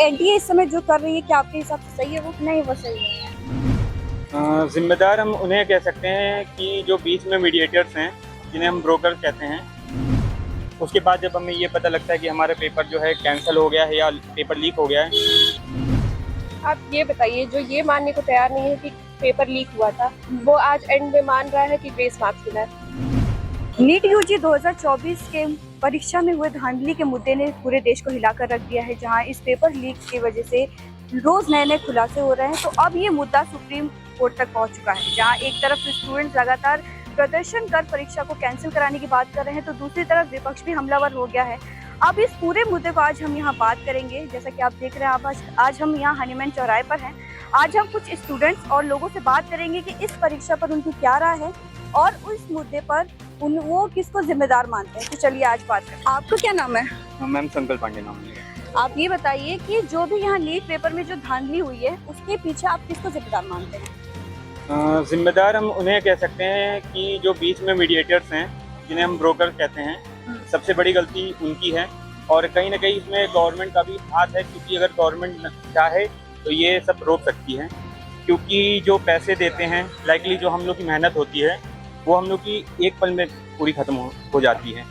NTA इस समय जो कर रही है, क्या आपके हिसाब से सही है वो? नहीं, वो सही नहीं है। जिम्मेदार हम उन्हें कह सकते हैं कि जो बीच में मीडिएटर्स हैं, जिन्हें हम ब्रोकर कहते हैं। उसके बाद जब हमें ये पता लगता है कि हमारा पेपर जो है कैंसिल हो गया है या पेपर लीक हो गया है। आप ये बताइए, जो ये मानने को तैयार नहीं है कि पेपर लीक हुआ था, वो आज एंड में मान रहा है कि ग्रेस मार्क्स मिला है। नीट यूजी 2024 के परीक्षा में हुए धांधली के मुद्दे ने पूरे देश को हिलाकर रख दिया है। जहां इस पेपर लीक की वजह से रोज नए नए खुलासे हो रहे हैं, तो अब ये मुद्दा सुप्रीम कोर्ट तक पहुंच चुका है। जहां एक तरफ स्टूडेंट लगातार प्रदर्शन कर परीक्षा को कैंसिल कराने की बात कर रहे हैं, तो दूसरी तरफ विपक्ष भी हमलावर हो गया है। अब इस पूरे मुद्दे को आज हम यहाँ बात करेंगे। जैसा कि आप देख रहे हैं, आज हम यहाँ हनीमैन चौराहे पर हैं। आज हम कुछ स्टूडेंट्स और लोगों से बात करेंगे कि इस परीक्षा पर उनकी क्या राय है और उस मुद्दे पर वो किसको जिम्मेदार मानते हैं। तो चलिए आज बात करें। आपका क्या नाम है? मैम संकल्प पांडे नाम है। आप ये बताइए कि जो भी यहाँ नीट पेपर में जो धांधली हुई है, उसके पीछे आप किसको जिम्मेदार मानते हैं? जिम्मेदार हम उन्हें कह सकते हैं कि जो बीच में मीडिएटर्स हैं, जिन्हें हम ब्रोकर कहते हैं। सबसे बड़ी गलती उनकी है और कहीं ना कहीं इसमें गवर्नमेंट का भी हाथ है, क्योंकि अगर गवर्नमेंट चाहे तो ये सब रोक सकती है। क्योंकि जो पैसे देते हैं, लाइकली जो हम लोग की मेहनत होती है, वो हम लोग की एक पल में पूरी ख़त्म हो जाती है।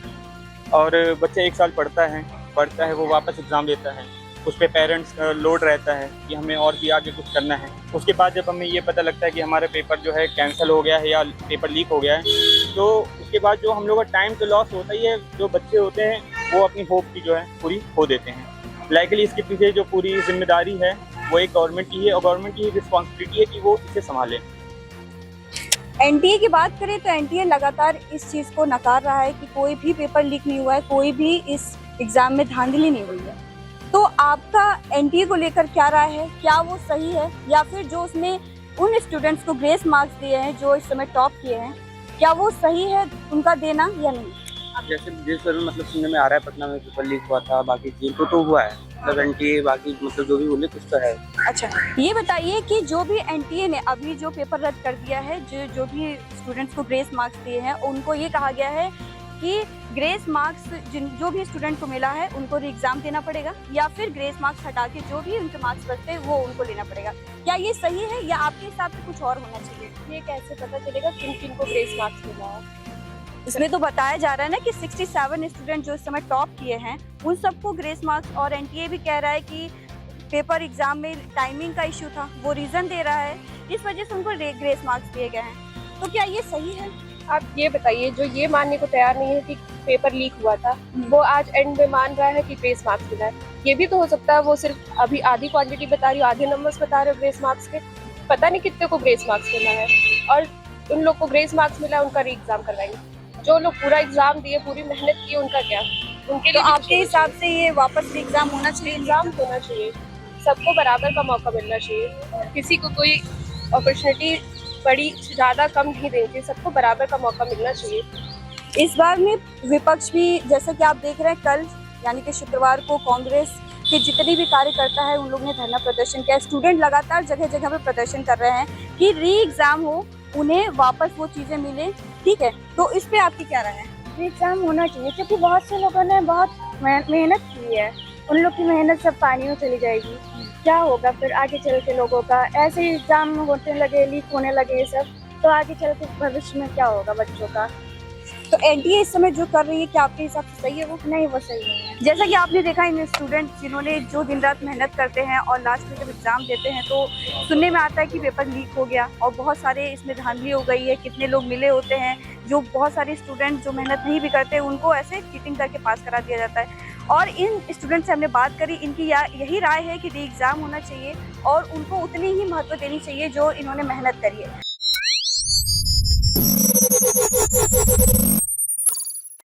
और बच्चा 1 साल पढ़ता है, वो वापस एग्ज़ाम देता है, उस पर पेरेंट्स का लोड रहता है कि हमें और भी आगे कुछ करना है। उसके बाद जब हमें ये पता लगता है कि हमारा पेपर जो है कैंसिल हो गया है या पेपर लीक हो गया है, तो उसके बाद जो हम लोग का टाइम तो लॉस होता ही है। जो बच्चे होते हैं वो अपनी होप की जो है पूरी खो देते हैं। लाइकली इसके पीछे जो पूरी जिम्मेदारी है वो एक गवर्नमेंट की है और गवर्नमेंट की रिस्पॉन्सिबिलिटी है कि वो इसे संभाले। एनटीए की बात करें तो एनटीए लगातार इस चीज़ को नकार रहा है कि कोई भी पेपर लीक नहीं हुआ है, कोई भी इस एग्ज़ाम में धांधली नहीं हुई है। तो आपका एनटीए को लेकर क्या राय है? क्या वो सही है, या फिर जो उसने उन स्टूडेंट्स को ग्रेस मार्क्स दिए हैं जो इस समय टॉप किए हैं, क्या वो सही है उनका देना या नहीं? जैसे जिस मतलब सुनने में आ रहा है, पटना में पेपर लीक हुआ था, बाकी चीज तो हुआ है, मतलब एनटीए बाकी मतलब जो भी बोले कुछ तो है। अच्छा, ये बताइए कि जो भी एनटीए ने अभी जो पेपर रद्द कर दिया है, जो भी स्टूडेंट्स को ग्रेस मार्क्स दिए हैं, उनको ये कहा गया है कि ग्रेस मार्क्स जो भी स्टूडेंट को मिला है उनको एग्जाम देना पड़ेगा, या फिर ग्रेस मार्क्स हटा के जो भी उनके मार्क्स बचते हैं वो उनको लेना पड़ेगा। क्या ये सही है या आपके हिसाब से कुछ और होना चाहिए? ये कैसे पता चलेगा किन किन को ग्रेस मार्क्स मिला है? इसमें तो बताया जा रहा है ना कि 67 स्टूडेंट जो इस समय टॉप किए हैं उन सबको ग्रेस मार्क्स, और एनटीए भी कह रहा है कि पेपर एग्जाम में टाइमिंग का इश्यू था, वो रीजन दे रहा है, इस वजह से उनको ग्रेस मार्क्स दिए गए हैं। तो क्या ये सही है? आप ये बताइए, जो ये मानने को तैयार नहीं है कि पेपर लीक हुआ था, वो आज एंड में मान रहा है कि ग्रेस मार्क्स मिला है। ये भी तो हो सकता है वो सिर्फ अभी आधी क्वांटिटी बता रही हो, आधे नंबर्स बता रहे हो ग्रेस मार्क्स के, पता नहीं कितने को ग्रेस मार्क्स मिला है। और उन लोग को ग्रेस मार्क्स मिला है, उनका री एग्जाम करवाएंगे। जो लोग पूरा एग्जाम दिए, पूरी मेहनत की, उनका क्या? उनके लिए तो आपके हिसाब से ये वापस एग्जाम होना चाहिए? एग्जाम होना चाहिए, सबको बराबर का मौका मिलना चाहिए, किसी को कोई अपॉर्चुनिटी बड़ी ज़्यादा कम नहीं देनी चाहिए, सबको बराबर का मौका मिलना चाहिए। इस बार में विपक्ष भी, जैसे कि आप देख रहे हैं, कल यानी कि शुक्रवार को कांग्रेस के जितने भी कार्यकर्ता है उन लोगों ने धरना प्रदर्शन किया। स्टूडेंट लगातार जगह जगह पे प्रदर्शन कर रहे हैं कि री एग्जाम हो, उन्हें वापस वो चीज़ें मिले। ठीक है, तो इस पे आपकी क्या राय है? री एग्जाम होना चाहिए, क्योंकि बहुत से लोगों ने बहुत मेहनत की है, उन लोग की मेहनत सब पानी में चली जाएगी। क्या होगा फिर आगे चल के लोगों का? ऐसे ही एग्जाम होने लगे, लीक होने लगे ये सब, तो आगे चल के भविष्य में क्या होगा बच्चों का? तो एनटीए इस समय जो कर रही है, क्या आपके हिसाब से सही है वो? नहीं, वो सही नहीं है। जैसा कि आपने देखा, इन स्टूडेंट जिन्होंने जो दिन रात मेहनत करते हैं और लास्ट में जब एग्जाम देते हैं तो सुनने में आता है कि पेपर लीक हो गया और बहुत सारे इसमें धांधली हो गई है। कितने लोग मिले होते हैं, जो बहुत सारे स्टूडेंट जो मेहनत नहीं भी करते उनको ऐसे चीटिंग करके पास करा दिया जाता है। और इन स्टूडेंट से हमने बात करी, इनकी यही राय है कि री एग्जाम होना चाहिए और उनको उतनी ही महत्व देनी चाहिए जो इन्होंने मेहनत करी है।